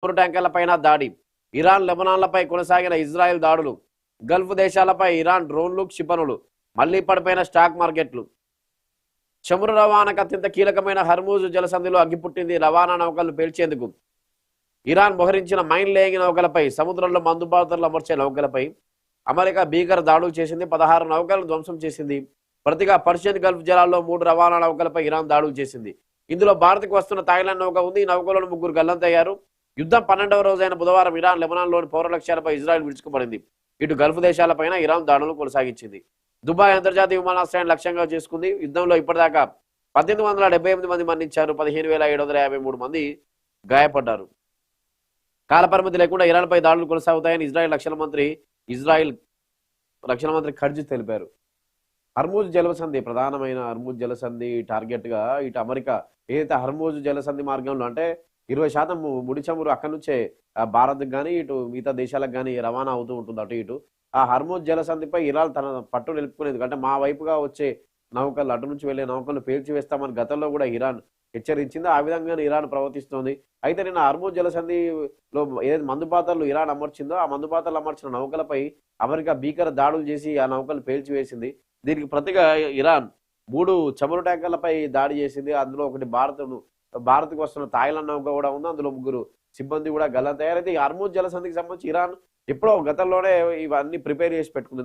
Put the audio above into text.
చమురు ట్యాంకర్లపైన దాడి. ఇరాన్ లెబనాన్లపై కొనసాగిన ఇజ్రాయెల్ దాడులు. గల్ఫ్ దేశాలపై ఇరాన్ డ్రోన్లు క్షిపణులు. మళ్లీ పడిపోయిన స్టాక్ మార్కెట్లు. చమురు రవాణాకు అత్యంత కీలకమైన హర్మూజ్ జలసంధిలో అగ్గిపుట్టింది. రవాణా నౌకలను పేల్చేందుకు ఇరాన్ మోహరించిన మైన్ లేయింగ్ నౌకలపై, సముద్రంలో మందుబాతులు అమర్చే నౌకలపై అమెరికా భీకర దాడులు చేసింది. 16 నౌకలను ధ్వంసం చేసింది. ప్రతిగా పర్షియన్ గల్ఫ్ జలాల్లో 3 రవాణా నౌకలపై ఇరాన్ దాడులు చేసింది. ఇందులో భారత్కు వస్తున్న థాయిలాండ్ నౌక ఉంది. ఈ నౌకలోని 3 గల్లంతయ్యారు. యుద్ధం 12వ రోజైన బుధవారం ఇరాన్ లెబనాన్లోని పౌర లక్ష్యాలపై ఇజ్రాయెల్ విరుచుకుపడింది. ఇటు గల్ఫ్ దేశాలపైన ఇరాన్ దాడులు కొనసాగించింది. దుబాయ్ అంతర్జాతీయ విమానాశ్రయాన్ని లక్ష్యంగా చేసుకుంది. యుద్ధంలో ఇప్పటిదాకా 1878 మంది మరణించారు. 15,753 మంది గాయపడ్డారు. కాలపరిమితి లేకుండా ఇరాన్పై దాడులు కొనసాగుతాయని ఇజ్రాయెల్ రక్షణ మంత్రి ఖర్జు తెలిపారు. హర్మూజ్ జలసంధి, ప్రధానమైన హర్మూజ్ జలసంధి టార్గెట్ గా ఇటు అమెరికా ఏదైతే హర్మూజ్ జలసంధి మార్గంలో అంటే 20% ముడి చమురు అక్కడి నుంచే భారత్ కానీ ఇటు మిగతా దేశాలకు కానీ రవాణా అవుతూ ఉంటుంది. అటు ఇటు ఆ హర్మూజ్ జలసంధిపై ఇరాన్ తన పట్టు నిలుపుకునేది. అంటే మా వైపుగా వచ్చే నౌకలు, అటు నుంచి వెళ్లే నౌకలను పేల్చివేస్తామని గతంలో కూడా ఇరాన్ హెచ్చరించింది. ఆ విధంగానే ఇరాన్ ప్రవర్తిస్తోంది. అయితే నిన్న హర్మూజ్ జలసంధిలో ఏదైతే మందుపాతలు ఇరాన్ అమర్చిందో ఆ మందుపాతలు అమర్చిన నౌకలపై అమెరికా భీకర దాడులు చేసి ఆ నౌకలు పేల్చివేసింది. దీనికి ప్రతిగా ఇరాన్ 3 చమురు ట్యాంకర్లపై దాడి చేసింది. అందులో ఒకటి భారత్కు వస్తున్న థాయిలాండ్ నౌక కూడా ఉంది. అందులో 3 సిబ్బంది కూడా గల్లంతయ్యారు. అయితే ఈ హర్మూజ్ జలసంధికి సంబంధించి ఇరాన్ ఎప్పుడో గతంలోనే ఇవన్నీ ప్రిపేర్ చేసి పెట్టుకుంది.